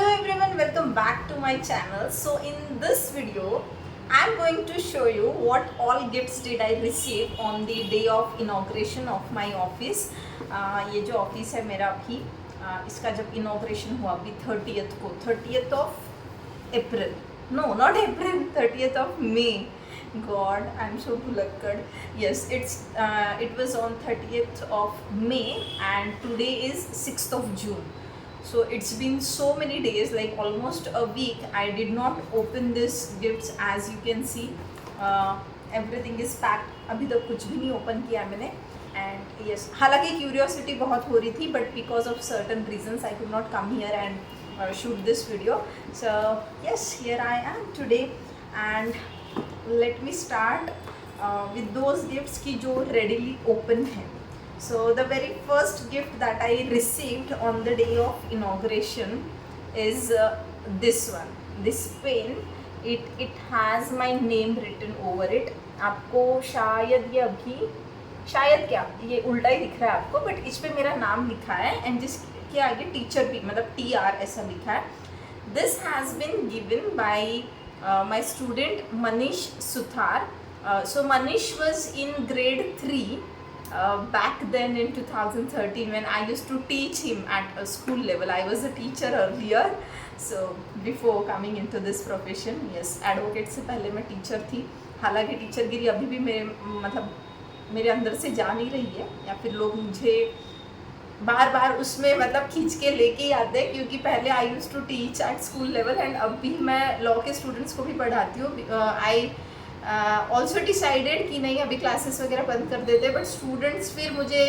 Hello everyone, welcome back to my channel. So in this video I am going to show you what all gifts did I receive on the day of inauguration of my office. ये जो office है मेरा अभी इसका जब inauguration हुआ अभी 30th को 30th of April, no not April, 30th of May. God, I'm so bhulakkad. Yes, it was on 30th of May and today is 6th of June. So it's been so many days, like almost a week. I did not open this gifts. As you can see, everything is packed. अभी तक कुछ भी नहीं open किया मैंने. And yes, हालांकि curiosity बहुत हो रही थी, but because of certain reasons I could not come here and shoot this video. So yes, here I am today, and let me start with those gifts की जो readily open हैं. So the very first gift that I received on the day of inauguration is this one, this pen. It has my name written over it. आपको शायद ये अभी शायद क्या ये उल्टा ही दिख रहा है आपको, बट इस पे मेरा नाम लिखा है एंड जिसके आगे टीचर भी मतलब TR ऐसा लिखा है. This has been given by my student Manish Suthar. So Manish was in grade 3. Back then in 2013 when I used to teach him at a school level. I was a teacher earlier, so before coming into this profession. Yes, advocate से पहले मैं teacher थी. हालांकि टीचरगिरी अभी भी मेरे अंदर से जा नहीं रही है, या फिर लोग मुझे बार बार उसमें मतलब खींच के लेके ही आते हैं, क्योंकि पहले I use to teach at school level and अब भी मैं लॉ के स्टूडेंट्स को भी पढ़ाती हूँ. आई ऑल्सो डिसाइडेड कि नहीं अभी क्लासेस वगैरह बंद कर देते, बट स्टूडेंट्स फिर मुझे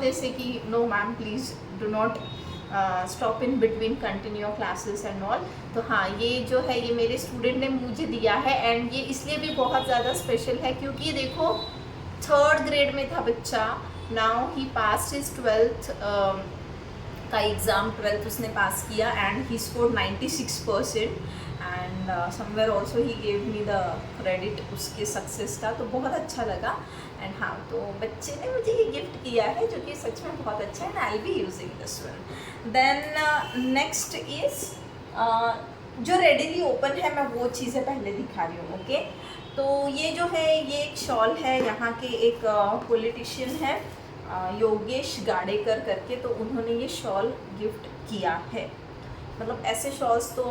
जैसे कि no ma'am please do not stop in between continue classes and all. तो हाँ, ये जो है ये मेरे स्टूडेंट ने मुझे दिया है एंड ये इसलिए भी बहुत ज़्यादा स्पेशल है क्योंकि देखो 3rd ग्रेड में था बच्चा. Now he pass his 12th का एग्ज़ाम. 12th उसने पास किया and he scored 96%. And somewhere also he gave me the credit उसके सक्सेस का, तो बहुत अच्छा लगा. एंड हाँ, तो बच्चे ने मुझे ये गिफ्ट किया है जो कि सच में बहुत अच्छा है and I will be using this one. Then next is जो रेडीली ओपन है, मैं वो चीज़ें पहले दिखा रही हूँ. ओके, तो ये जो है ये एक शॉल है, यहाँ के एक पॉलिटिशियन है योगेश गाडेकर करके, तो उन्होंने ये शॉल गिफ्ट किया है. मतलब ऐसे शॉल्स तो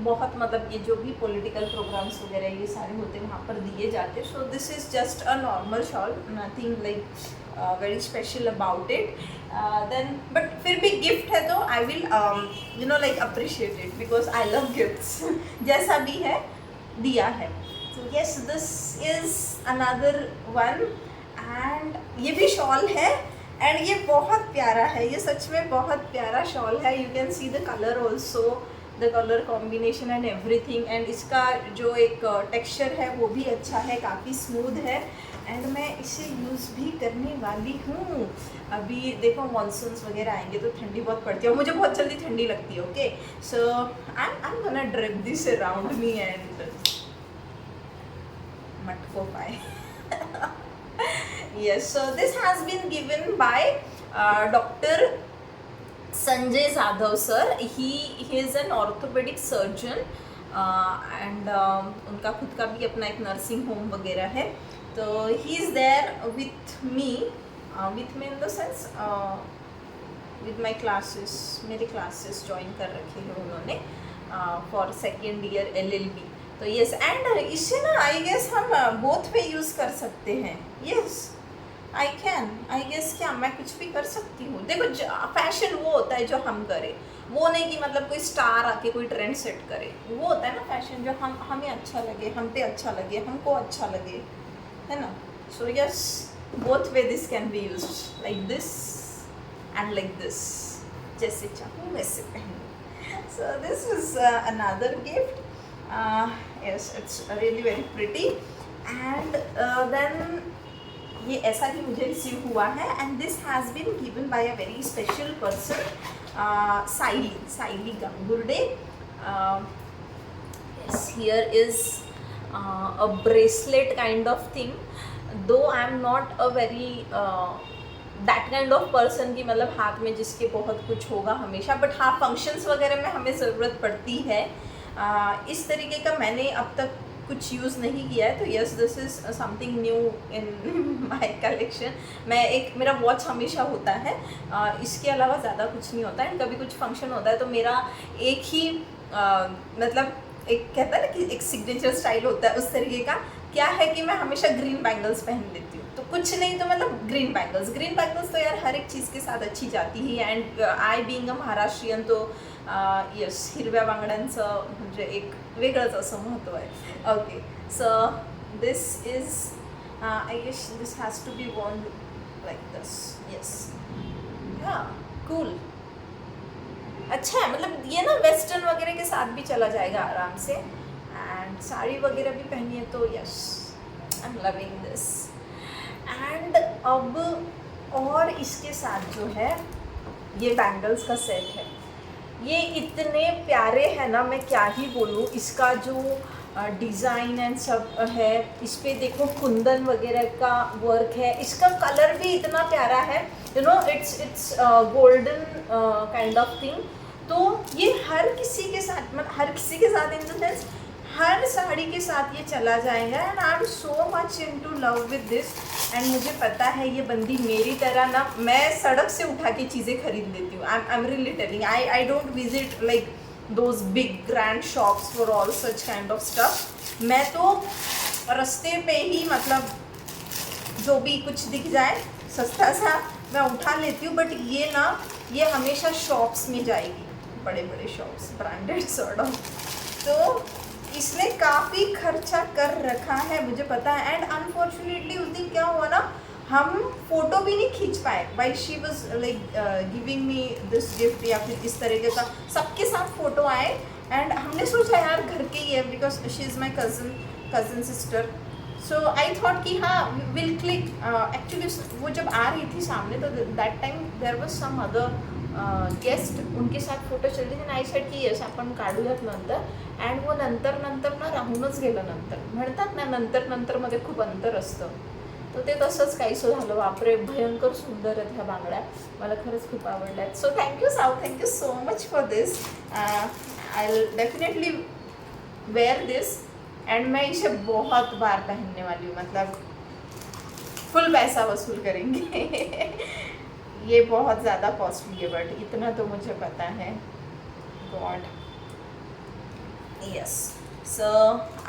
बहुत मतलब ये जो भी पॉलिटिकल प्रोग्राम्स वगैरह ये सारे होते हैं वहाँ पर दिए जाते हैं. So this is just a normal shawl, nothing like very special about it. Then but फिर भी गिफ्ट है तो I will like appreciate it because I love gifts. जैसा भी है दिया है. So yes, this is another one and ये भी शॉल है एंड ये बहुत प्यारा है. ये सच में बहुत प्यारा शॉल है. You can see the colour also, the colour combination and everything. And इसका जो एक टेक्सचर है वो भी अच्छा है, काफ़ी स्मूथ है एंड मैं इसे यूज़ भी करने वाली हूँ. अभी देखो मानसून्स वगैरह आएंगे तो ठंडी बहुत पड़ती है और मुझे बहुत जल्दी ठंडी लगती है. Okay, so I am gonna drip this around me and मटको पाए. Yes, so this has been given by Dr. Sanjay Zadhav sir. He is an orthopedic surgeon and उनका खुद का भी अपना एक नर्सिंग होम वगैरह है. तो he is there with me in the sense with my classes. मेरे क्लासेस ज्वाइन कर रखे हैं उन्होंने फॉर 2nd year LLB. तो यस, एंड इसे ना आई गेस हम बोथ पे यूज़ कर सकते हैं. यस, आई गेस क्या मैं कुछ भी कर सकती हूँ. देखो फैशन वो होता है जो हम करें, वो नहीं कि मतलब कोई स्टार आके कोई ट्रेंड सेट करे. वो होता है ना फैशन जो हमें अच्छा लगे, हम पे अच्छा लगे, हमको अच्छा लगे, है ना. So yes, both way this can be use like this and like this, जैसे चाहूँ वैसे पहनूँ. सो this is another gift. Yes, it's really very pretty. And then ये ऐसा ही मुझे रिसीव हुआ है and this has been given by a very special person, Saili Gangurde. Yes, here is a bracelet kind of thing, though I am not a very that kind of person की, मतलब हाथ में जिसके बहुत कुछ होगा हमेशा, बट हाँ फंक्शंस वगैरह में हमें ज़रूरत पड़ती है। इस तरीके का मैंने अब तक कुछ यूज़ नहीं किया है, तो yes this is something new in my collection. मैं एक, मेरा वॉच हमेशा होता है, इसके अलावा ज़्यादा कुछ नहीं होता है। कभी कुछ फंक्शन होता है तो मेरा एक ही मतलब एक कहता है ना कि एक सिग्नेचर स्टाइल होता है, उस तरीके का क्या है कि मैं हमेशा ग्रीन बैंगल्स पहन लेती हूँ। तो कुछ नहीं तो मतलब ग्रीन बैंगल्स तो यार हर एक चीज़ के साथ अच्छी जाती ही। And I being a Maharashtrian, तो यस हिरव्या बांगड्यांचं म्हणजे एक वेगळंच असं महत्त्व आहे. Okay, so this is I guess this has to be worn like this. Yes, हाँ कूल, अच्छा है, मतलब ये ना वेस्टर्न वगैरह के साथ भी चला जाएगा आराम से। एंड साड़ी वगैरह भी पहनी है तो yes, I am loving this. And अब और इसके साथ जो है ये बैंगल्स का सेट है, ये इतने प्यारे हैं ना, मैं क्या ही बोलूँ. इसका जो डिज़ाइन एंड सब है, इस पर देखो कुंदन वगैरह का वर्क है, इसका कलर भी इतना प्यारा है, you no it's golden kind of thing. तो ये हर किसी के साथ, मतलब हर किसी के साथ इन द सेंस हर साड़ी के साथ ये चला जाएगा. And I am so much into love with this. And मुझे पता है ये बंदी मेरी तरह ना, मैं सड़क से उठा के चीज़ें खरीद लेती हूँ. I am really telling, I don't visit like those big grand shops for all such kind of stuff. मैं तो रास्ते पे ही, मतलब जो भी कुछ दिख जाए सस्ता सा मैं उठा लेती हूँ. बट ये ना, ये हमेशा शॉप्स में जाएगी, बड़े बड़े शॉप्स, ब्रांडेड सॉर्ट ऑफ. तो इसने काफ़ी खर्चा कर रखा है, मुझे पता है. एंड अनफॉर्चुनेटली उस दिन क्या हुआ ना, हम फोटो भी नहीं खींच पाए. By she was like giving me this gift, या फिर इस तरीके का सबके साथ फोटो आए. एंड हमने सोचा यार घर के ही है, because she is my cousin sister. So I thought कि हाँ विल क्लिक. एक्चुअली वो जब आ रही थी सामने, तो that time there was some other guest, उनके साथ फोटो चलते थे. आई सेड की यस आपण काढूयात नंतर. अँड वो नंतर ना राहूनच गेलं. नंतर म्हणतात ना, नंतरमध्ये खूप अंतर असतं, तो ते तसंच काहीसं झालं. बापरे, भयंकर सुंदर आहेत ह्या बांगड्या, मला खरंच खूप आवडल्या आहेत. So thank you so, thank you so much for this. I will definitely wear this. And मैं इसे बहुत बार पहनने वाली हूँ, मतलब फुल पैसा वसूल करेंगे. ये बहुत ज़्यादा कॉस्टली है, बट इतना तो मुझे पता है. God, yes. So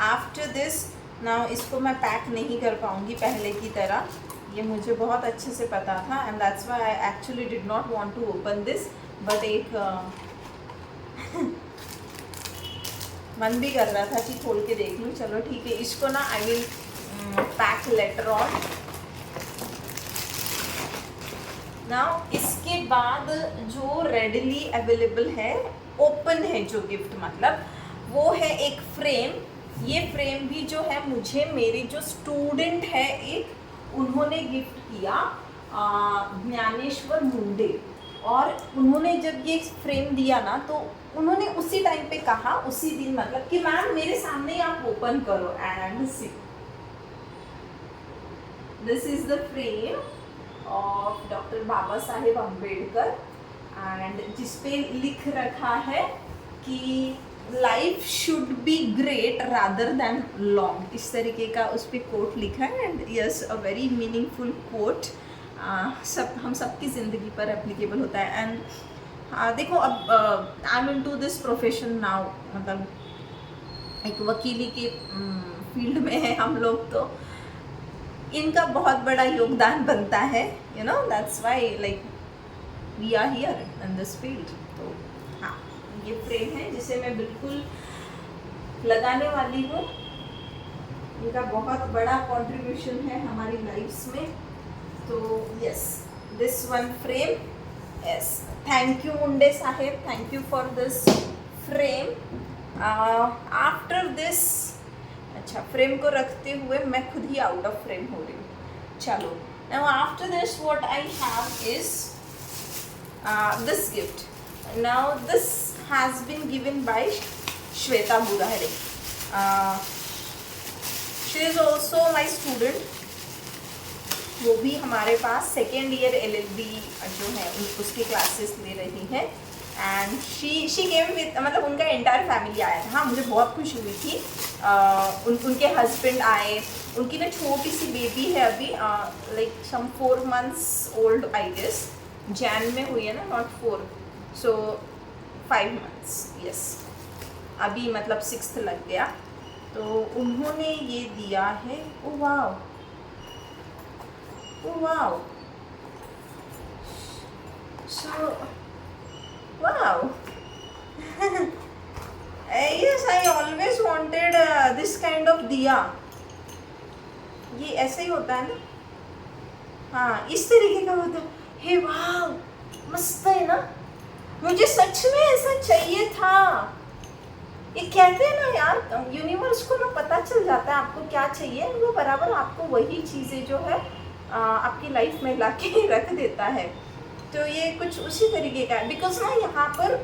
after this now इसको मैं पैक नहीं कर पाऊँगी पहले की तरह, ये मुझे बहुत अच्छे से पता था. And that's why I actually did not want to open this. But एक मन भी कर रहा था कि खोल के देख लूँ. चलो ठीक है, इसको ना I will pack later on. Now इसके बाद जो रेडली अवेलेबल है, ओपन है जो गिफ्ट, मतलब वो है एक फ्रेम. ये फ्रेम भी जो है मुझे मेरे जो स्टूडेंट है एक, उन्होंने गिफ्ट किया, ज्ञानेश्वर मुंडे. और उन्होंने जब ये फ्रेम दिया ना, तो उन्होंने उसी टाइम पे कहा, उसी दिन, मतलब कि मैम मेरे सामने ही आप ओपन करो. And see, this is the frame of doctor Baba Saheb Ambedkar. And जिसपे लिख रखा है कि life should be great rather than long, इस तरीके का उस पर कोट लिखा है. And yes, a very meaningful quote. सब हम सबकी ज़िंदगी पर एप्लीकेबल होता है. एंड देखो, अब I am into this profession now, मतलब एक वकीली के फील्ड में है हम लोग, तो इनका बहुत बड़ा योगदान बनता है. You know that's why like we are here in this field. तो हाँ, ये फ्रेम है जिसे मैं बिल्कुल लगाने वाली हूँ. इनका बहुत बड़ा कंट्रीब्यूशन है हमारी लाइफ्स में. तो yes, this one frame. Yes, thank you Munde Saheb, thank you for this frame. After this, अच्छा फ्रेम को रखते हुए मैं खुद ही आउट ऑफ फ्रेम हो रही हूँ. चलो, now after this what I have is this gift. Now this has been given by Shweta Burahare. She is also my student. वो भी हमारे पास सेकेंड ईयर LLB जो है उसकी क्लासेस ले रही है। एंड शी केम विद, मतलब उनका एंटायर फैमिली आया था। हाँ, मुझे बहुत खुशी हुई थी। उनके हस्बैंड आए, उनकी ना छोटी सी बेबी है अभी, like some 4 months old I guess, जैन में हुई है ना, नॉट 4, सो 5 months, यस, अभी मतलब 6th लग गया। तो उन्होंने ये दिया है। Oh wow, oh wow, so wow yes, I always wanted this kind of दिया। ये ऐसे ही होता है ना, हाँ इस तरीके का होता है। हे वाह, मस्त है ना, मुझे सच में ऐसा चाहिए था। ये कहते हैं ना यार, यूनिवर्स को ना पता चल जाता है आपको क्या चाहिए, वो बराबर आपको वही चीज़ें जो है आपकी लाइफ में लाके रख देता है। तो ये कुछ उसी तरीके का है। बिकॉज ना यहाँ पर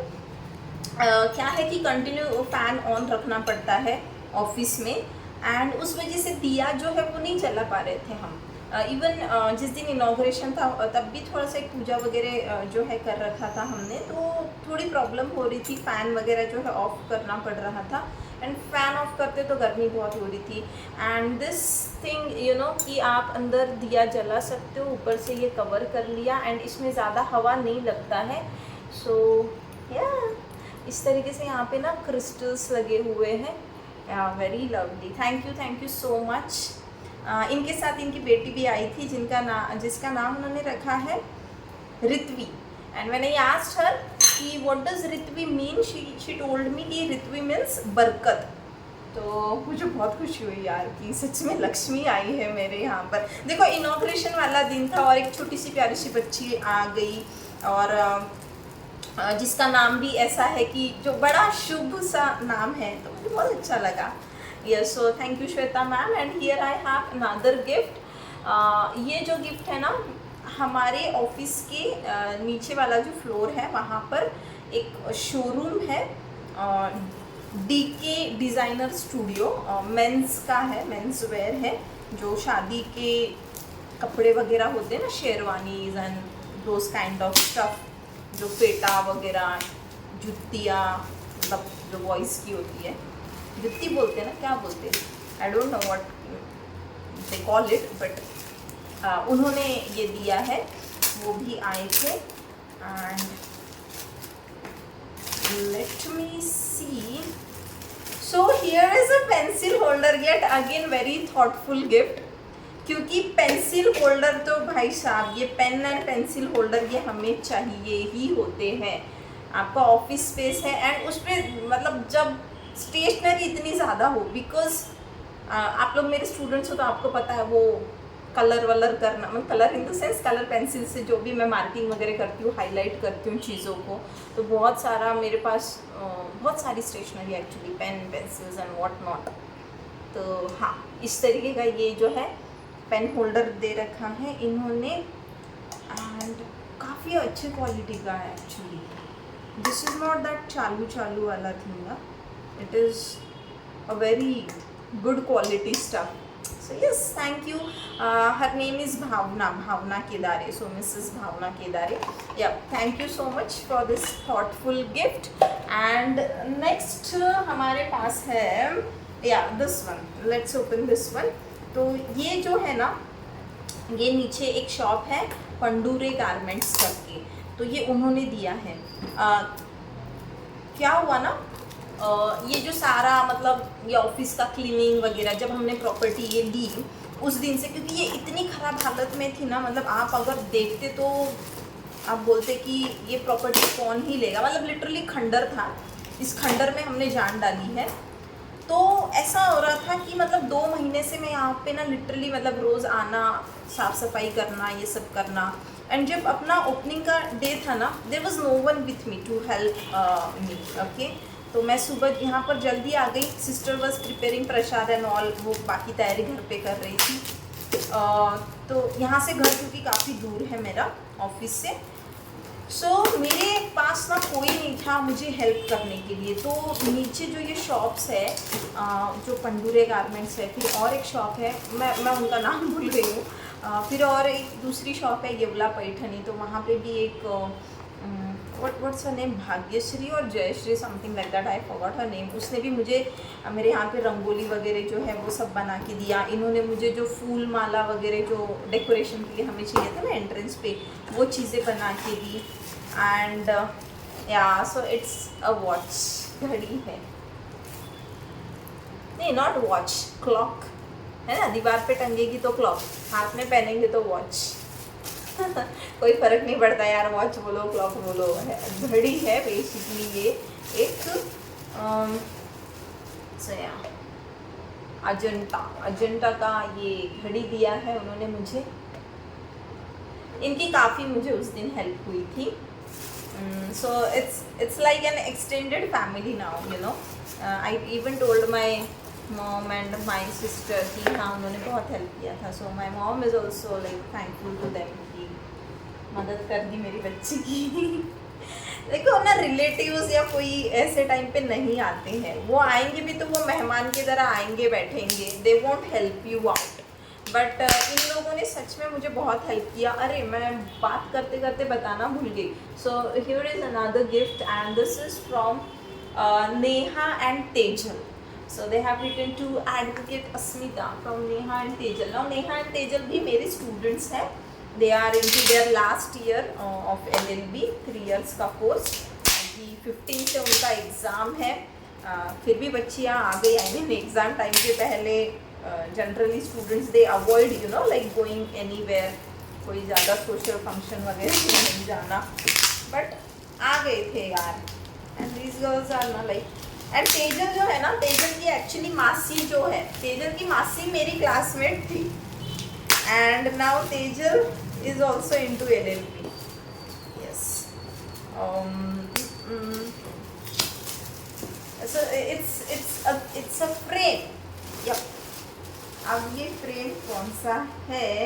क्या है कि कंटिन्यू फैन ऑन रखना पड़ता है ऑफिस में, एंड उस वजह से दिया जो है वो नहीं जला पा रहे थे हम। इवन जिस दिन इनॉग्रेशन था तब भी थोड़ा सा एक पूजा वगैरह जो है कर रखा था हमने, तो थोड़ी प्रॉब्लम हो रही थी, फ़ैन वगैरह जो है ऑफ करना पड़ रहा था। एंड फ़ैन ऑफ करते तो गर्मी बहुत हो रही थी। And this thing you know कि आप अंदर दिया जला सकते हो, ऊपर से ये कवर कर लिया, एंड इसमें ज़्यादा हवा नहीं लगता है। सो या इस तरीके से यहाँ पे ना क्रिस्टल्स लगे हुए हैं, very lovely. Thank you so much. इनके साथ इनकी बेटी भी आई थी जिसका नाम उन्होंने रखा है Ritvi. And when I asked her कि what does Ritvi mean, she told me कि ऋत्वी मीन्स बरकत। तो मुझे बहुत खुशी हुई यार कि सच में लक्ष्मी आई है मेरे यहाँ पर। देखो, इनॉग्रेशन वाला दिन था और एक छोटी सी प्यारी सी बच्ची आ गई, और जिसका नाम भी ऐसा है कि जो बड़ा शुभ सा नाम है, तो मुझे बहुत अच्छा लगा। Yes, so thank you Shweta ma'am. And here I have another gift. ये जो गिफ्ट है ना, हमारे ऑफिस के नीचे वाला जो फ्लोर है वहाँ पर एक शोरूम है, DK डिज़ाइनर स्टूडियो, मेंस का है, मेंस वेयर है, जो शादी के कपड़े वगैरह होते हैं ना, sherwanis and those kind of stuff, जो पेटा वगैरह, जुतियाँ, मतलब जो बॉयज़ की होती है, जुत्ती बोलते हैं ना, क्या बोलते हैं, I don't know what they call it, but उन्होंने ये दिया है, वो भी आए थे। And let me see, so here is a pencil holder, yet again very thoughtful gift, क्योंकि पेंसिल होल्डर तो भाई साहब, ये पेन एंड पेंसिल होल्डर ये हमें चाहिए ही होते हैं। आपका ऑफिस स्पेस है एंड उस पर मतलब जब स्टेशनरी इतनी ज़्यादा हो, बिकॉज आप लोग मेरे स्टूडेंट्स हो तो आपको पता है वो कलर वलर करना, मतलब colour in the sense colour pencil से जो भी मैं मार्किंग वगैरह करती हूँ, हाईलाइट करती हूँ चीज़ों को, तो बहुत सारा मेरे पास बहुत सारी stationery actually, pen pencils and what not. तो हाँ, इस तरीके का ये जो है पेन होल्डर दे रखा है इन्होंने, एंड काफ़ी अच्छे क्वालिटी का है actually. This is not that चालू वाला thing, it is a very good quality stuff. So yes, thank you. Her name is Bhavna Kedare. So Mrs. Bhavna Kedare. Yeah, thank you so much for this thoughtful gift. And next हमारे पास है, yeah, this one. Let's open this one. तो ये जो है ना, ये नीचे एक शॉप है पंडूरे गारमेंट्स करके, तो ये उन्होंने दिया है। क्या हुआ ना, ये जो सारा मतलब ये ऑफिस का क्लीनिंग वगैरह, जब हमने प्रॉपर्टी ये ली उस दिन से, क्योंकि ये इतनी ख़राब हालत में थी ना, मतलब आप अगर देखते तो आप बोलते कि ये प्रॉपर्टी कौन ही लेगा, मतलब लिटरली खंडर था, इस खंडर में हमने जान डाली है। तो ऐसा हो रहा था कि मतलब 2 महीने से मैं यहाँ पे ना लिटरली मतलब रोज़ आना, साफ़ सफाई करना, ये सब करना। एंड जब अपना ओपनिंग का डे था ना, there was no one with me to help me, okay. तो मैं सुबह यहाँ पर जल्दी आ गई, sister was preparing prasad and all, वो बाकी तैयारी घर पे कर रही थी। तो यहाँ से घर क्योंकि काफ़ी दूर है मेरा ऑफिस से, सो मेरे पास ना कोई नहीं था मुझे हेल्प करने के लिए। तो नीचे जो ये शॉप्स है, जो पंडूरे गारमेंट्स है, फिर और एक शॉप है, मैं उनका नाम भूल गई हूँ, फिर और एक दूसरी शॉप है येवला पैठनी, तो वहाँ पे भी एक व्हाट्स हर नेम, भाग्यश्री और Jayashree something like that, I forgot her name. उसने भी मुझे मेरे यहाँ पे रंगोली वगैरह जो है वो सब बना के दिया। इन्होंने मुझे जो फूल माला वगैरह जो डेकोरेशन के लिए हमें चाहिए था ना एंट्रेंस पे, वो चीज़ें बना के दी। एंड या सो इट्स अ वॉच, घड़ी है, नहीं नॉट वॉच, क्लॉक है ना, दीवार पे टंगेगी तो क्लॉक, हाथ में पहनेंगे तो वॉच। कोई फर्क नहीं पड़ता यार, वॉच बोलो क्लॉक बोलो, है घड़ी है बेसिकली ये एक अजंता का ये घड़ी दिया है उन्होंने मुझे। इनकी काफ़ी मुझे उस दिन हेल्प हुई थी। So it's like an extended family now, you know. I even told my mom and my sister कि हाँ उन्होंने बहुत हेल्प किया था। So my mom is also like thankful to them कि मदद कर दी मेरी बच्ची की। देखो ना, रिलेटिव्स या कोई ऐसे टाइम पे नहीं आते हैं, वो आएंगे भी तो वो मेहमान की तरह आएंगे बैठेंगे, they won't help you out. But in लोगों ने सच में मुझे बहुत हेल्प किया। अरे मैं बात करते करते बताना भूल गई। So here is another gift and this is from Neha and Tejal. So they have written to advocate Asmita from Neha and Tejal. Now Neha and Tejal भी मेरे students हैं. They are into their last year of LLB, 3 years का course. अभी 15 से उनका exam है. फिर भी बच्चियाँ आ गई. आई मीन एग्ज़ाम टाइम के पहले generally students they avoid you know like going anywhere, कोई ज़्यादा सोशल फंक्शन वगैरह में नहीं जाना, बट आ गए थे यार. एंड दीज गर्ल्स आर ना लाइक, एंड तेजल जो है ना, तेजल की एक्चुअली मासी जो है, तेजल की मासी मेरी क्लासमेट थी. And now Tejal is also in to LLB. यस, so it's a frame. Yep. अब ये फ्रेम कौन सा है?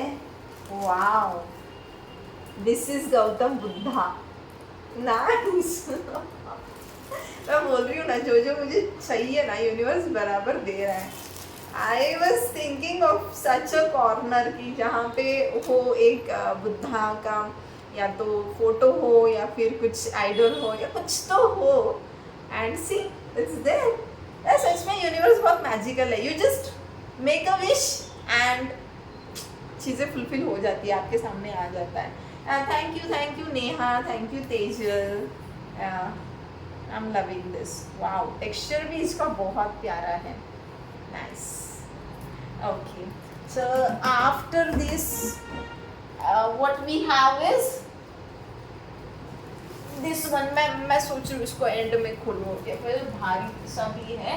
Wow, this is Gautam Buddha. Nice. मैं बोल रही हूँ ना, जो जो मुझे चाहिए ना यूनिवर्स बराबर दे रहा है. I was thinking of such a corner की जहाँ पे हो एक बुद्धा का या तो फोटो हो या फिर कुछ आइडल हो या कुछ तो हो. And see it's there. सच में यूनिवर्स बहुत मैजिकल है. You just make a wish and चीज़ें फुलफिल हो जाती है, आपके सामने आ जाता है. Thank you Neha, thank you Tejal. I am loving this. Wow, texture भी इसका बहुत प्यारा है. Nice. Okay, so after this what we have is this one. मैं सोच रही हूँ इसको एंड में खोलूँ, फिर भारी सा भी है.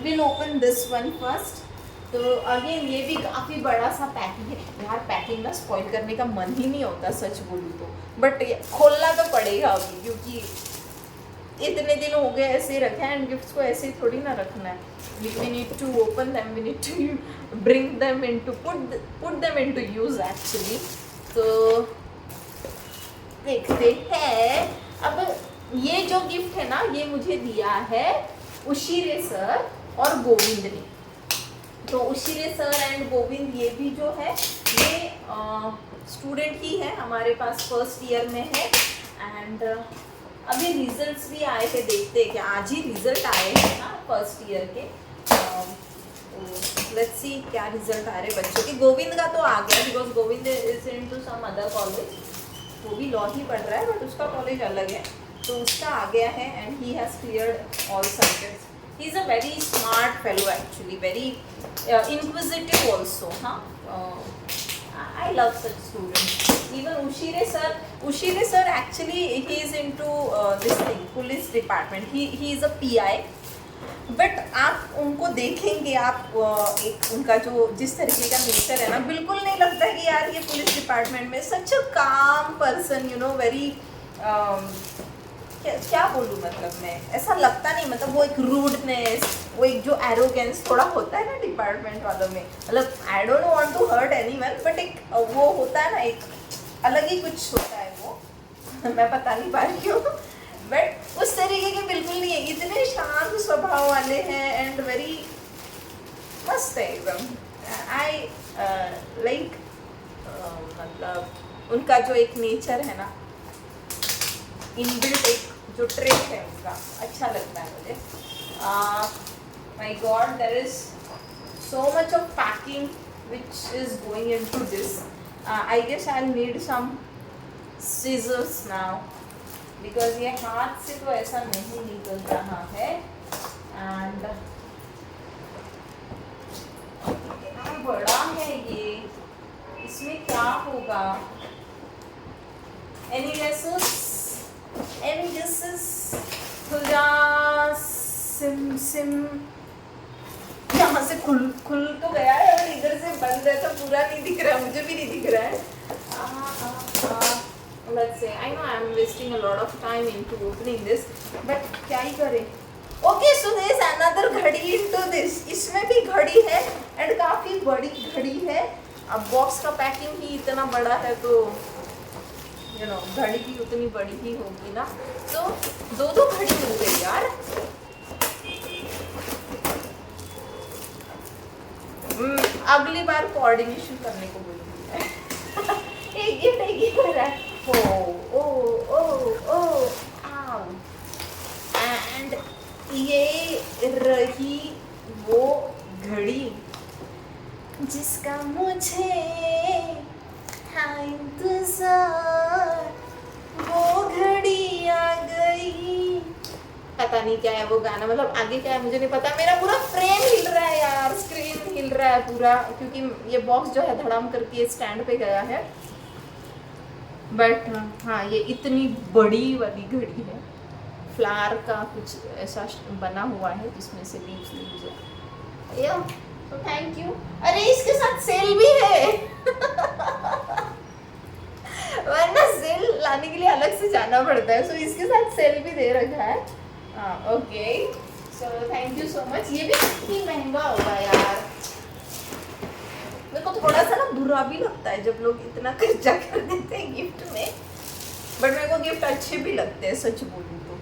Will open this one first. तो अगेन ये भी काफ़ी बड़ा सा पैकिंग है यार. पैकिंग ना स्पॉइल करने का मन ही नहीं होता सच बोलूँ तो, बट खोलना तो पड़ेगा अभी, क्योंकि इतने दिन हो गए ऐसे ही रखे हैं. एंड गिफ्ट्स को ऐसे ही थोड़ी ना रखना है. We need to open them, we need to bring them in to put them in to use actually. तो देखते हैं. अब ये जो गिफ्ट है ना, ये मुझे दिया है उशिरे सर और गोविंद ने. तो उशिरे सर एंड गोविंद ये भी जो है ये स्टूडेंट ही है, हमारे पास फर्स्ट ईयर में है. एंड अभी रिजल्ट्स भी आए थे, देखते हैं क्या. आज ही रिजल्ट आए हैं ना फर्स्ट ईयर के. लेट्स सी क्या रिजल्ट आ रहे बच्चों के. गोविंद का तो आ गया, because Govind is in to some other college. वो भी लॉ ही पढ़ रहा है, बट उसका कॉलेज अलग है, तो उसका आ गया है. And he has cleared all subjects. He is a very smart fellow actually, very inquisitive also. I love such students. Even Ushire sir actually he is into this thing, police department. He is a PI. But आप उनको देखेंगे, आप एक उनका जो जिस तरीके का नेचर है ना, बिल्कुल नहीं लगता है कि यार ये पुलिस डिपार्टमेंट में. सच अ काम पर्सन, यू नो, वेरी क्या बोलूँ, मतलब मैं ऐसा लगता नहीं. मतलब वो एक रूडनेस, वो एक जो एरोगेंस थोड़ा होता है ना डिपार्टमेंट वालों में. मतलब I don't want to hurt anyone, but एक वो होता है ना, एक अलग ही कुछ होता है वो. मैं बता नहीं पा रही हूँ, बट उस तरीके के बिल्कुल नहीं है. इतने शांत स्वभाव वाले हैं एंड वेरी मस्त है एकदम. आई लाइक मतलब उनका जो एक नेचर है ना, इनबिल्ट एक जो ट्रेट है उनका, अच्छा लगता है मुझे. My god, there is so much of packing which is going into this. I guess I'll need some scissors now because ये हाथ से तो ऐसा नहीं निकल रहा है. And इतना बड़ा है ये, इसमें क्या होगा? Any guesses? Any guesses? खुल जा. सिम यहाँ से खुल तो गया है और इधर से बंद है तो पूरा नहीं दिख रहा है, मुझे भी नहीं दिख रहा है. Let's say I know I am wasting a lot of time into opening this, but क्या ही करें. Okay, so there is another घड़ी into this. इसमें भी घड़ी है and काफी बड़ी घड़ी है. अब बॉक्स का पैकिंग ही इतना बड़ा है तो you know घड़ी भी उतनी बड़ी ही होगी ना. तो दो घड़ी मिल गई यार. अगली बार कोऑर्डिनेशन करने को बोलूंगी. एक गिफ्ट हो रहा है. ओ ओ ओ ओ आओ. एंड ये रही वो घड़ी जिसका मुझे था इंतजार. वो घड़ी आ गई. पता नहीं क्या है वो गाना, मतलब आगे क्या है मुझे नहीं पता. मेरा पूरा फ्रेम हिल रहा है यार, स्क्रीन हिल रहा है पूरा, क्योंकि ये बॉक्स जो है धड़ाम करके स्टैंड पे गया है. बट हाँ, ये इतनी बड़ी वाली घड़ी है. फ्लावर का कुछ ऐसा बना हुआ है जिसमें से लीव्स है. तो थैंक यू. अरे इसके साथ सेल भी है. वरना सेल लाने के लिए अलग से जाना पड़ता है. सो इसके साथ सेल भी दे रखा है. Okay, so thank you so much. ये भी कितनी महंगा होगा यार. मेरे को थोड़ा सा ना बुरा भी लगता है जब लोग इतना खर्चा कर देते हैं गिफ्ट में, बट मेरे को गिफ्ट अच्छे भी लगते हैं सच बोलूँ तो.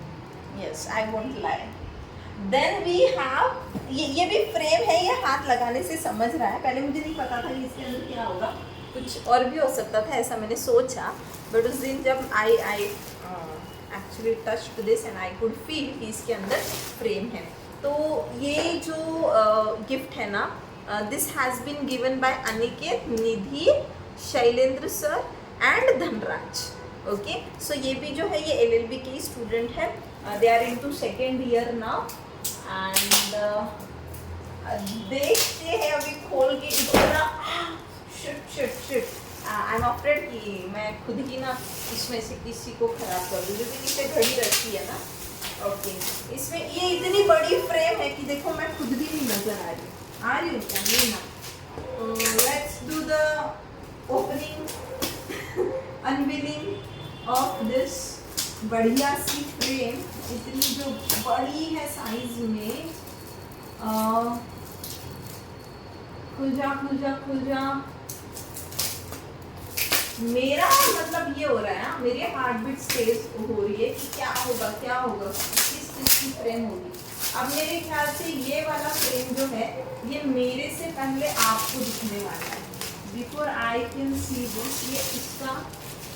Yes, I won't lie. Then we have ये भी फ्रेम है. ये हाथ लगाने से समझ रहा है. पहले मुझे नहीं पता था कि इसके अंदर क्या होगा. कुछ और भी हो सकता था ऐसा मैंने सोचा, बट उस दिन जब I actually touched this and I could feel कि इसके अंदर फ्रेम है. तो ये जो गिफ्ट है ना, this has been given by Aniket, Nidhi, Shailendra sir and Dhanraj. Okay, so ये भी जो है ये LLB के स्टूडेंट है. They are into second year now. And देखते हैं अभी खोल के इतना. शिट आई एम अफ्रेड कि मैं खुद ही ना इसमें से किसी को खराब कर दूँ, क्योंकि नीचे घड़ी रखी है ना. ओके, इसमें ये इतनी बड़ी फ्रेम है कि देखो मैं खुद भी नहीं नजर आ रही हूँ क्या ये ना. Let's do the opening unveiling of this बढ़िया सी फ्रेम. इतनी जो बड़ी है साइज में. खुल जा. मेरा मतलब ये हो रहा है ना, मेरी हार्ट बीट तेज हो रही है कि क्या होगा किस चीज़ की फ्रेम होगी. अब मेरे ख्याल से ये वाला फ्रेम जो है ये मेरे से पहले आपको दिखने वाला है. Before I can see this, ये इसका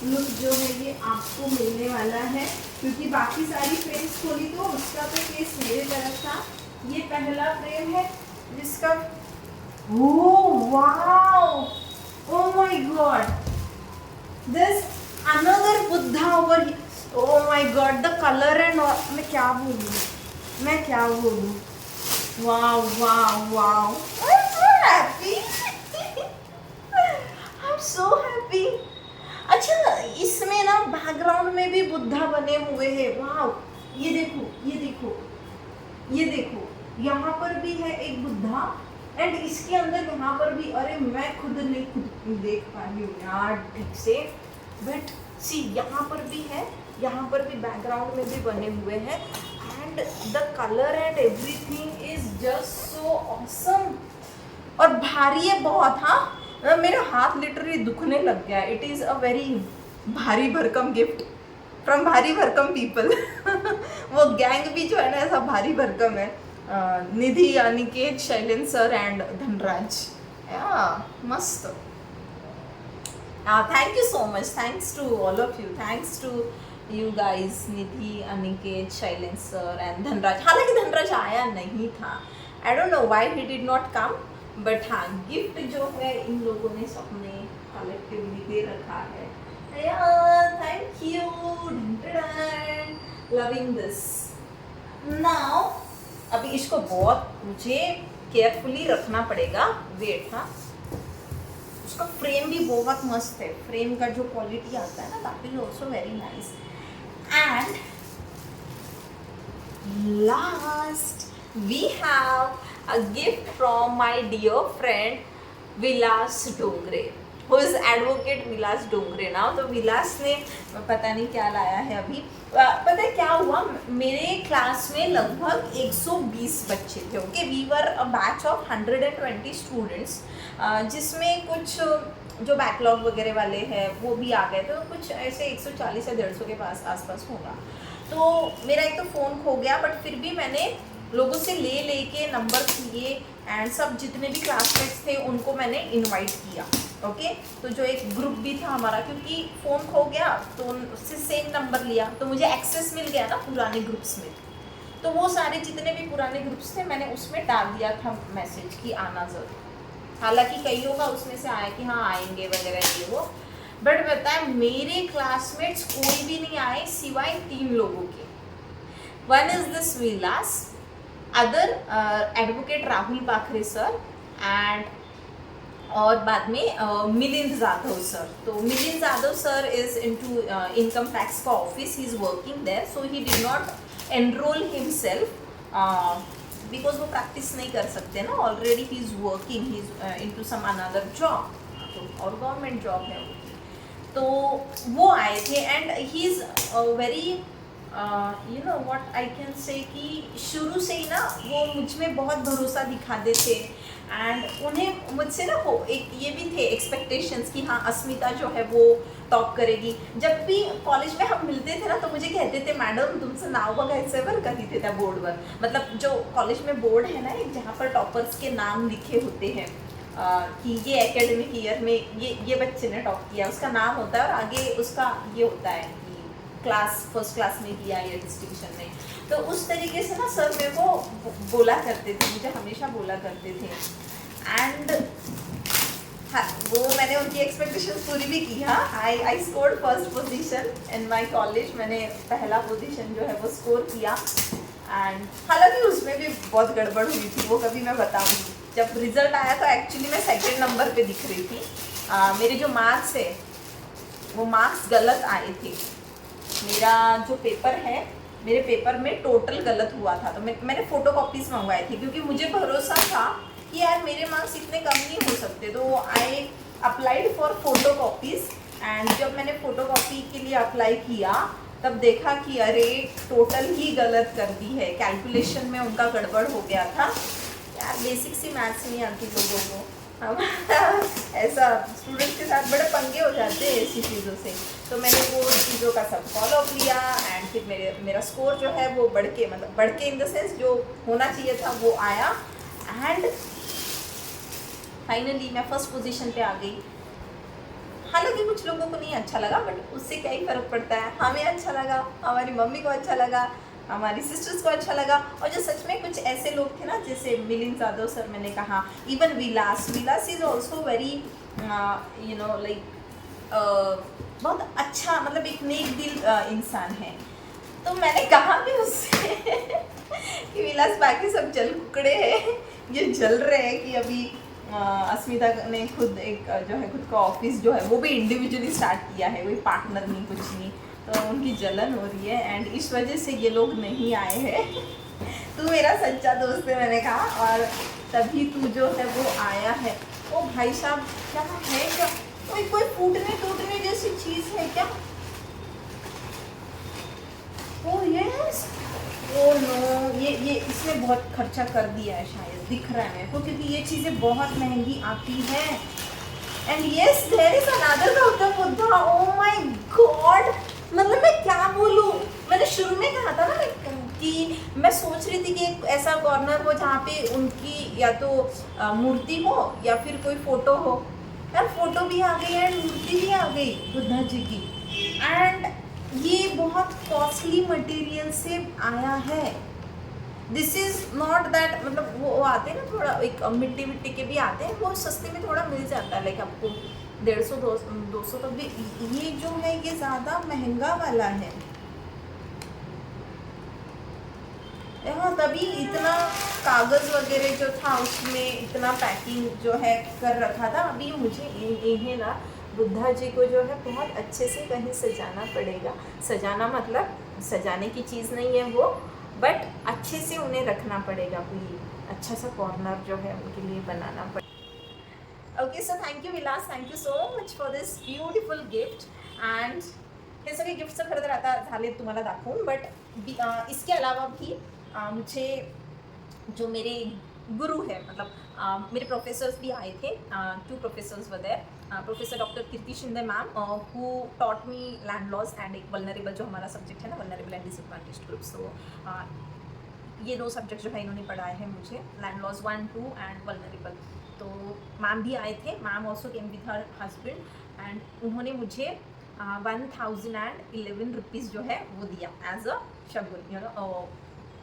लुक जो है ये आपको मिलने वाला है, क्योंकि बाकी सारी फ्रेम्स खोली तो उसका तो केस मेरे तरफ था. ये पहला फ्रेम है जिसका oh wow, oh my God, this another Buddha over here. Oh my God, the colour and मैं क्या बोलूँ. Wow wow wow, I am so happy. I am so happy. अच्छा, इसमें ना बैकग्राउंड में भी बुद्धा बने हुए हैं. वाओ, ये देखो यहाँ पर भी है एक बुद्धा एंड इसके अंदर यहाँ पर भी. अरे मैं खुद देख पा रही हूँ यार ठीक से, बट सी यहाँ पर भी है, यहाँ पर भी बैकग्राउंड में भी बने हुए हैं. And the colour and everything is just so awesome. और भारी है बहुत. हाँ, मेरा हाथ लिटरली दुखने लग गया. इट इज़ अ वेरी भारी भरकम गिफ्ट फ्रॉम भारी भरकम पीपल. वो गैंग भी जो है ना ऐसा भारी भरकम है. निधि, अनिकेत, शैलेंद्र सर एंड धनराज मस्त. Thank you so much. Thanks to all of you. Thanks to you guys, Nidhi, Aniket, Shailendra sir and Dhanraj. हालांकि धनराज आया नहीं था. I don't know why he did not come. But हाँ, गिफ्ट जो है इन लोगों ने सबने कलेक्टिवली दे रखा है. Thank you. Loving this. Now अभी इसको बहुत मुझे केयरफुली रखना पड़ेगा. वेट. हाँ, उसका फ्रेम भी बहुत मस्त है. फ्रेम का जो क्वालिटी आता है ना, that is also very nice. And last we have a gift from my dear friend Vilas Dongre, who is advocate Vilas Dongre now. तो विलास ने पता नहीं क्या लाया है अभी. पता है क्या हुआ, मेरे क्लास में लगभग 120 बच्चे थे. Okay, we were a batch of 120 students, जिसमें कुछ जो बैकलॉग वगैरह वाले हैं वो भी आ गए. तो कुछ ऐसे 140 या 150 के पास आसपास होगा. तो मेरा एक तो फ़ोन खो गया, बट फिर भी मैंने लोगों से लेके नंबर किए एंड सब जितने भी क्लासमेट्स थे उनको मैंने इनवाइट किया. ओके, तो जो एक ग्रुप भी था हमारा, क्योंकि फ़ोन खो गया तो उससे सेम नंबर लिया तो मुझे एक्सेस मिल गया ना पुराने ग्रुप्स में. तो वो सारे जितने भी पुराने ग्रुप्स थे मैंने उसमें डाल दिया था मैसेज कि आना ज़रूर. हालांकि कईयों का उसमें से आया कि हाँ आएंगे वगैरह ये वो, बट बताए मेरे क्लासमेट्स कोई भी नहीं आए सिवाय 3 लोगों के. One is this Vilas, other advocate Rahul Bakhare sir, and और बाद में मिलिंद जाधव सर. तो Milind Jadhav sir is into income tax का office. He is working there, so he did not enrol himself because वो प्रैक्टिस नहीं कर सकते ना. Already he is working, he is into some another job, तो और गवर्नमेंट जॉब है वो. तो वो आए थे and he is very you know what I can say कि शुरू से ही ना वो मुझ में बहुत भरोसा दिखाते थे. एंड उन्हें मुझसे ना वो एक ये भी थे एक्सपेक्टेशंस कि हाँ अस्मिता जो है वो टॉप करेगी. जब भी कॉलेज में हम मिलते थे ना तो मुझे कहते थे मैडम तुमसे नाव बघायचं बरं का तिथे त्या बोर्डवर. मतलब जो कॉलेज में बोर्ड है ना एक, जहाँ पर टॉपर्स के नाम लिखे होते हैं कि ये एकेडमिक ईयर में ये बच्चे ने टॉप किया, उसका नाम होता है और आगे उसका ये होता है कि क्लास फर्स्ट क्लास में किया या डिस्टिंक्शन में. तो उस तरीके से ना सर मेरे को बोला करते थे, मुझे हमेशा बोला करते थे. एंड हाँ, वो मैंने उनकी एक्सपेक्टेशंस पूरी भी की. हाँ, I scored first position in my college. मैंने पहला पोजीशन जो है वो स्कोर किया. एंड हालांकि उसमें भी बहुत गड़बड़ हुई थी, वो कभी मैं बताऊंगी. जब रिजल्ट आया तो एक्चुअली मैं सेकंड नंबर पे दिख रही थी. मेरे जो मार्क्स है वो मार्क्स गलत आए थे. मेरा जो पेपर है, मेरे पेपर में टोटल गलत हुआ था. तो मैंने फ़ोटो कॉपीज़ मंगवाई थी क्योंकि मुझे भरोसा था कि यार मेरे मार्क्स इतने कम नहीं हो सकते. तो I applied for photo copies. And जब मैंने फ़ोटो कॉपी के लिए अप्लाई किया तब देखा कि अरे टोटल ही गलत कर दी है. कैलकुलेशन में उनका गड़बड़ हो गया था. यार बेसिक सी मैथ्स नहीं आती लोगों को. ऐसा स्टूडेंट्स के साथ बड़े पंगे हो जाते हैं ऐसी चीज़ों से. तो मैंने वो चीज़ों का सब फॉलो अप लिया एंड फिर मेरा स्कोर जो है वो बढ़ के इन द सेंस जो होना चाहिए था वो आया. एंड फाइनली मैं फर्स्ट पोजीशन पे आ गई. हालांकि कुछ लोगों को नहीं अच्छा लगा, बट उससे क्या ही फ़र्क पड़ता है. हमें अच्छा लगा, हमारी मम्मी को अच्छा लगा, हमारी सिस्टर्स को अच्छा लगा. और जो सच में कुछ ऐसे लोग थे ना जैसे मिलिंद जाधव सर, मैंने कहा even Vilas is also very you know like बहुत अच्छा, मतलब एक नेक दिल इंसान है. तो मैंने कहा भी उससे कि विलास बाकी सब जल कुकड़े हैं, ये जल रहे हैं कि अभी अस्मिता ने खुद एक जो है खुद का ऑफिस जो है वो भी इंडिविजुअली स्टार्ट किया है, कोई पार्टनर नहीं कुछ नहीं. तो उनकी जलन हो रही है एंड इस वजह से ये लोग नहीं आए हैं. तू मेरा सच्चा दोस्त है मैंने कहा, और तभी तू जो है वो आया है. ओ भाई साहब क्या है, क्या कोई फूटने टूटने जैसी चीज़ है क्या? ओ यस, ओ नो, ये इसने बहुत खर्चा कर दिया है शायद, दिख रहा है मेरे को, क्योंकि ये चीज़ें बहुत महंगी आती हैं. And yes there is another Gautam Buddha. Oh my god, मतलब मैं क्या बोलूँ. मैंने शुरू में कहा था ना कि मैं सोच रही थी कि एक ऐसा कॉर्नर हो जहाँ पे उनकी या तो मूर्ति हो या फिर कोई फोटो हो। यार फोटो भी आ गई एंड मूर्ति भी आ गई बुद्धा जी की, एंड ये बहुत कॉस्टली मटेरियल से आया है। दिस इज नॉट दैट, मतलब वो आते हैं ना थोड़ा एक मिट्टी मिट्टी के भी आते हैं, वो सस्ते में थोड़ा मिल जाता है, लाइक आपको 150-200 तक भी। ये जो है ये ज़्यादा महंगा वाला है। हाँ, तभी इतना कागज़ वगैरह जो था उसमें इतना पैकिंग जो है कर रखा था। अभी मुझे इन्हें ना बुद्धा जी को जो है बहुत अच्छे से कहीं सजाना पड़ेगा। सजाना मतलब सजाने की चीज़ नहीं है वो, बट अच्छे से उन्हें रखना पड़ेगा। कोई अच्छा सा कॉर्नर जो है उनके लिए बनाना पड़ेगा। Okay, so thank you Vilas, thank you so much for this beautiful gift. And हे सगळे गिफ्ट्स तर खरं तर आता झाले तुम्हाला दाखवून, बट इसके अलावा भी मुझे जो मेरे गुरु है, मतलब मेरे प्रोफेसर्स भी आए थे। 2 professors were there. Professor doctor Kirti Shinde ma'am who taught me land laws and एक वल्नरेबल जो हमारा सब्जेक्ट है ना, vulnerable and disadvantaged group. So ये 2 सब्जेक्ट जो है इन्होंने पढ़ाए हैं मुझे, लैंड लॉज 1, 2 एंड वल्नरेबल। तो मैम भी आए थे। Ma'am also came with her husband and उन्होंने मुझे 1011 रुपीज़ जो है वो दिया as a shagun. You no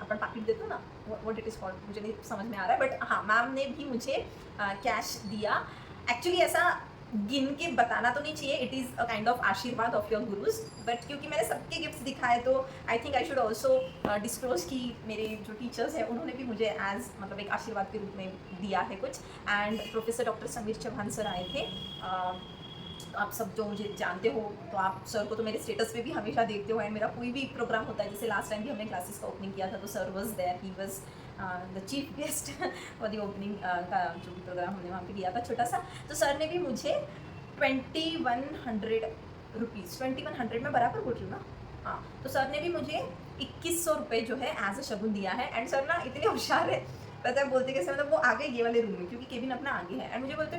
upon packet देते हो ना, व्हाट इट इज़ कॉल्ड, मुझे नहीं समझ में आ रहा है, बट हाँ मैम ने भी मुझे कैश दिया। एक्चुअली ऐसा गिन के बताना तो नहीं चाहिए, it is a kind of आशीर्वाद ऑफ योर गुरुज, बट क्योंकि मैंने सबके गिफ्ट्स दिखाए तो I think I should also disclose कि मेरे जो टीचर्स हैं उन्होंने भी मुझे एज मतलब एक आशीर्वाद के रूप में दिया है कुछ। And professor doctor Sameer Chauhan sir आए थे। आप सब जो मुझे जानते हो तो आप सर को तो मेरे स्टेटस पे भी हमेशा देखते हो, एंड मेरा कोई भी प्रोग्राम होता है, जैसे लास्ट टाइम भी हमने क्लासेस का ओपनिंग किया था तो sir was there, he was the chief guest for the opening का जो भी प्रोग्राम हमने वहाँ पे किया था छोटा सा। तो सर ने भी मुझे 2100 रुपीज़, 2100 में बराबर बोल रही हूँ ना, हाँ, तो सर ने भी मुझे 2100 रुपये जो है एज अ शगुन दिया है। एंड सर ना इतने होशियार है, पता है बोलते कैसे, मतलब वो आ गए ये वाले रूम में क्योंकि केबिन अपना आगे है, एंड मुझे बोलते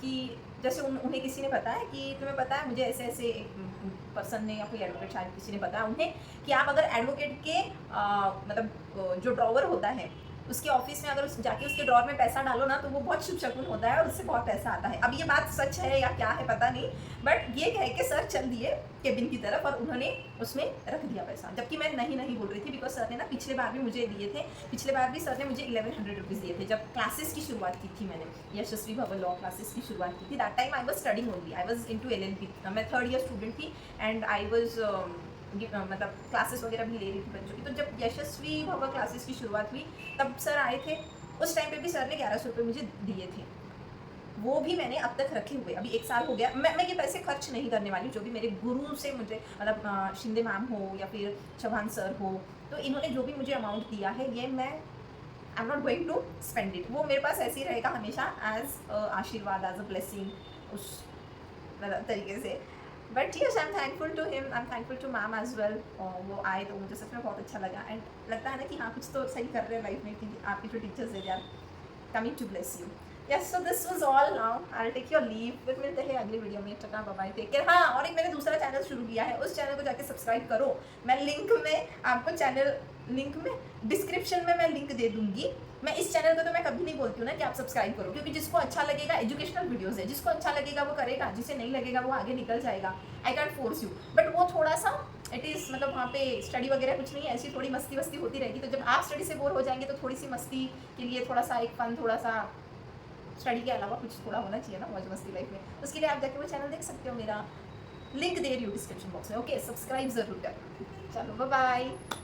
कि जैसे उन्हें किसी ने बताया कि तुम्हें पता है मुझे ऐसे ऐसे एक पर्सन ने या कोई एडवोकेट शायद किसी ने बताया उन्हें कि आप अगर एडवोकेट के मतलब जो ड्रॉवर होता है उसके ऑफिस में अगर जाके उसके ड्रॉर में पैसा डालो ना तो वो बहुत शुभ शकुन होता है और उससे बहुत पैसा आता है। अब ये बात सच है या क्या है पता नहीं, बट ये कह के सर चल दिए केबिन की तरफ और उन्होंने उसमें रख दिया पैसा, जबकि मैं नहीं बोल रही थी, बिकॉज सर ने ना पिछले बार भी मुझे दिए थे। पिछले बार भी सर ने मुझे 1100 रुपीज़ दिए थे जब क्लासेस की शुरुआत की थी मैंने, यशस्वी भवन लॉ क्लासेस की शुरुआत की थी। That time I was studying only, I was into LLB, मैं 3rd ईयर स्टूडेंट थी एंड आई वॉज मतलब क्लासेस वगैरह भी ले रही थी बच्चों की। तो जब यशस्वी भवन क्लासेस की शुरुआत हुई तब सर आए थे, उस टाइम पे भी सर ने 1100 रुपये मुझे दिए थे, वो भी मैंने अब तक रखे हुए। अभी 1 साल हो गया, मैं ये पैसे खर्च नहीं करने वाली, जो भी मेरे गुरु से मुझे मतलब शिंदे मैम हो या फिर चौहान सर हो, तो इन्होंने जो भी मुझे अमाउंट दिया है ये मैं I am not going to spend it, वो मेरे पास ऐसे ही रहेगा हमेशा एज आशीर्वाद, एज अ ब्लेसिंग उस तरीके से। But yes, I am thankful to him, I am thankful to ma'am as well. वो आए तो मुझे सच में बहुत अच्छा लगा, एंड लगता है ना कि हाँ कुछ तो सही कर रहे हैं लाइफ में कि आपके जो टीचर्स है यार coming to bless you. Yes, so this was all, now I will take your leave, फिर मिलते हैं अगली वीडियो में। Tata bye bye, take care. हाँ, और एक मैंने दूसरा चैनल शुरू किया है, उस चैनल को जाके सब्सक्राइब करो। मैं लिंक में आपको चैनल लिंक में डिस्क्रिप्शन में मैं लिंक दे दूंगी। मैं इस चैनल को तो मैं कभी नहीं बोलती हूँ ना कि आप सब्सक्राइब करो, क्योंकि जिसको अच्छा लगेगा, एजुकेशनल वीडियोस है, जिसको अच्छा लगेगा वो करेगा, जिसे नहीं लगेगा वो आगे निकल जाएगा। I can't force you, but वो थोड़ा सा इट इज़ मतलब वहाँ पे स्टडी वगैरह कुछ नहीं है, ऐसी थोड़ी मस्ती वस्ती होती रहेगी। तो जब आप स्टडी से बोर हो जाएंगे तो थोड़ी सी मस्ती के लिए थोड़ा सा एक फन, थोड़ा सा स्टडी के अलावा कुछ थोड़ा होना चाहिए ना मौज मस्ती लाइफ में। उसके लिए आप जाके वो चैनल देख सकते हो, मेरा लिंक दे रही हूँ डिस्क्रिप्शन बॉक्स में। ओके, सब्सक्राइब ज़रूर करना। चलो बाय बाय।